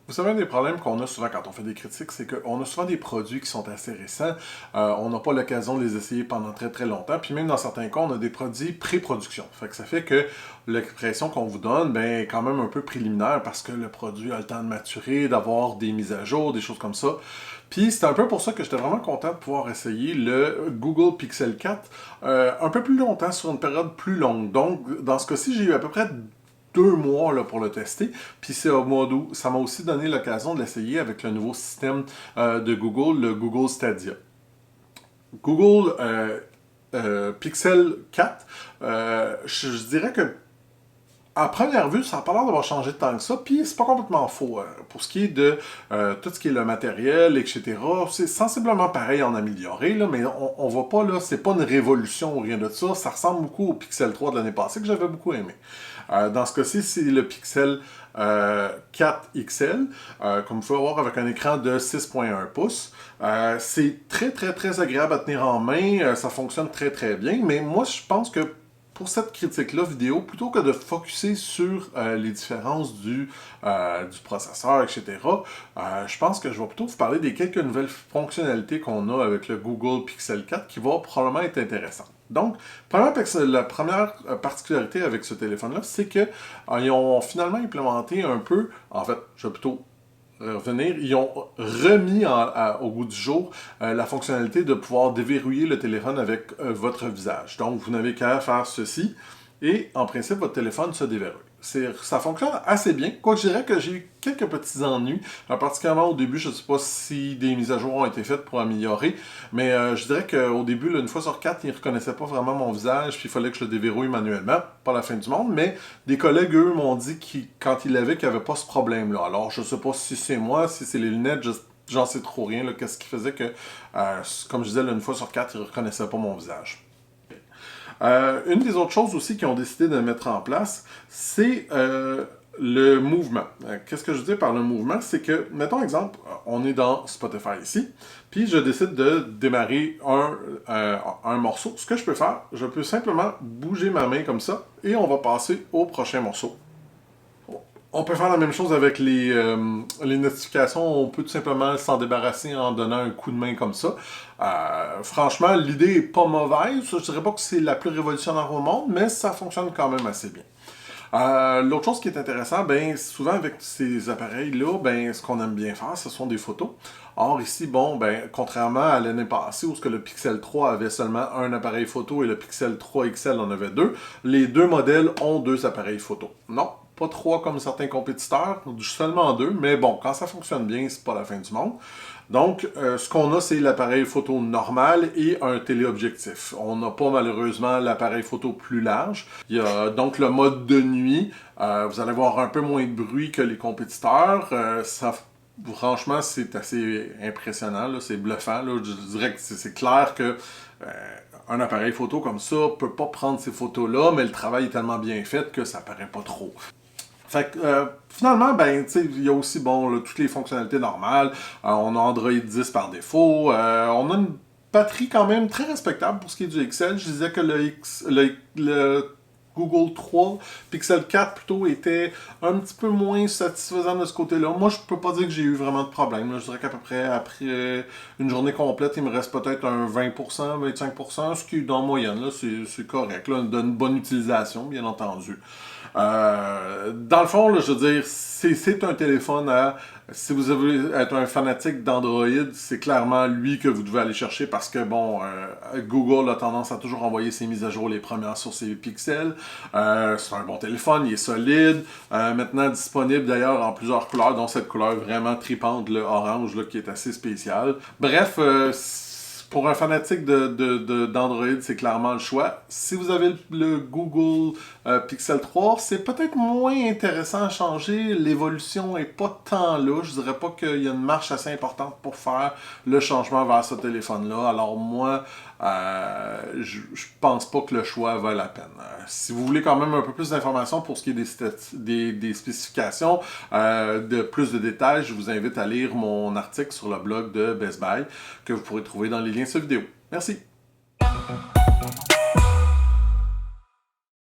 Vous savez, un des problèmes qu'on a souvent quand on fait des critiques, c'est qu'on a souvent des produits qui sont assez récents. On n'a pas l'occasion de les essayer pendant très très longtemps. Puis même dans certains cas, on a des produits pré-production. Ça fait que l'expression qu'on vous donne, ben, est quand même un peu préliminaire parce que le produit a le temps de maturer, d'avoir des mises à jour, des choses comme ça. Puis c'est un peu pour ça que j'étais vraiment content de pouvoir essayer le Google Pixel 4 un peu plus longtemps, sur une période plus longue. Donc, dans ce cas-ci, j'ai eu à peu près 2 mois là, pour le tester. Puis c'est au mois d'août. Ça m'a aussi donné l'occasion de l'essayer avec le nouveau système de Google, le Google Stadia. Google Pixel 4, je dirais que à première vue, ça n'a pas l'air d'avoir changé tant que ça, puis c'est pas complètement faux. Pour ce qui est de tout ce qui est le matériel, etc., c'est sensiblement pareil en amélioré, là, mais on voit pas, là, c'est pas une révolution ou rien de ça. Ça ressemble beaucoup au Pixel 3 de l'année passée, que j'avais beaucoup aimé. Dans ce cas-ci, c'est le Pixel 4 XL, comme vous pouvez voir avec un écran de 6,1 pouces. C'est très, très, très agréable à tenir en main. Ça fonctionne très, très bien, mais moi, je pense que pour cette critique-là vidéo, plutôt que de focusser sur les différences du processeur, etc., je pense que je vais plutôt vous parler des quelques nouvelles fonctionnalités qu'on a avec le Google Pixel 4 qui vont probablement être intéressantes. Donc, la première particularité avec ce téléphone-là, c'est qu'ils ont finalement implémenté un peu, en fait, je vais plutôt revenir, ils ont remis au goût du jour la fonctionnalité de pouvoir déverrouiller le téléphone avec votre visage. Donc, vous n'avez qu'à faire ceci et en principe, votre téléphone se déverrouille. Ça fonctionne assez bien, quoique je dirais que j'ai eu quelques petits ennuis, particulièrement au début, je ne sais pas si des mises à jour ont été faites pour améliorer, mais je dirais qu'au début, là, une fois sur quatre, ils ne reconnaissaient pas vraiment mon visage, puis il fallait que je le déverrouille manuellement, pas la fin du monde, mais des collègues, eux, m'ont dit quand ils l'avaient, qu'il n'y avait pas ce problème-là. Alors, je ne sais pas si c'est moi, si c'est les lunettes, j'en sais trop rien, qu'est-ce qui faisait que, comme je disais, là, une fois sur quatre, ils ne reconnaissaient pas mon visage. Une des autres choses aussi qu'ils ont décidé de mettre en place, c'est le mouvement. Qu'est-ce que je dis par le mouvement? C'est que, mettons exemple, on est dans Spotify ici, puis je décide de démarrer un morceau. Ce que je peux faire, je peux simplement bouger ma main comme ça, et on va passer au prochain morceau. On peut faire la même chose avec les notifications. On peut tout simplement s'en débarrasser en donnant un coup de main comme ça. Franchement, l'idée est pas mauvaise. Je dirais pas que c'est la plus révolutionnaire au monde, mais ça fonctionne quand même assez bien. L'autre chose qui est intéressant, ben souvent avec ces appareils-là, ben ce qu'on aime bien faire, ce sont des photos. Or ici, bon, ben contrairement à l'année passée où ce que le Pixel 3 avait seulement un appareil photo et le Pixel 3 XL en avait deux, les deux modèles ont deux appareils photo. Non, pas trois comme certains compétiteurs, seulement deux, mais bon, quand ça fonctionne bien, c'est pas la fin du monde. Donc, ce qu'on a, c'est l'appareil photo normal et un téléobjectif. On n'a pas malheureusement l'appareil photo plus large. Il y a donc le mode de nuit. Vous allez avoir un peu moins de bruit que les compétiteurs. Franchement, c'est assez impressionnant, là, c'est bluffant. Là. Je dirais que c'est clair que un appareil photo comme ça peut pas prendre ces photos-là, mais le travail est tellement bien fait que ça paraît pas trop. Fait que, finalement, ben, tu sais, il y a aussi, bon, là, toutes les fonctionnalités normales. On a Android 10 par défaut. On a une batterie quand même très respectable pour ce qui est du XL. Je disais que le Google 3, Pixel 4 plutôt, était un petit peu moins satisfaisant de ce côté-là. Moi, je peux pas dire que j'ai eu vraiment de problème. Là. Je dirais qu'à peu près, après une journée complète, il me reste peut-être un 20%, 25%, ce qui est dans la moyenne. Là, c'est correct. Là, d'une bonne utilisation, bien entendu. Dans le fond, là, je veux dire, c'est un téléphone à... Si vous voulez être un fanatique d'Android, c'est clairement lui que vous devez aller chercher parce que, bon, Google a tendance à toujours envoyer ses mises à jour les premières sur ses pixels. C'est un bon téléphone, il est solide. Maintenant disponible d'ailleurs en plusieurs couleurs, dont cette couleur vraiment tripante, le orange, là, qui est assez spéciale. Bref, pour un fanatique d'Android, c'est clairement le choix. Si vous avez le Google Pixel 3, c'est peut-être moins intéressant à changer. L'évolution est pas tant là. Je dirais pas qu'il y a une marche assez importante pour faire le changement vers ce téléphone-là. Alors moi, je pense pas que le choix vaut la peine. Si vous voulez quand même un peu plus d'informations pour ce qui est des spécifications, de plus de détails, je vous invite à lire mon article sur le blog de Best Buy que vous pourrez trouver dans les liens de cette vidéo. Merci!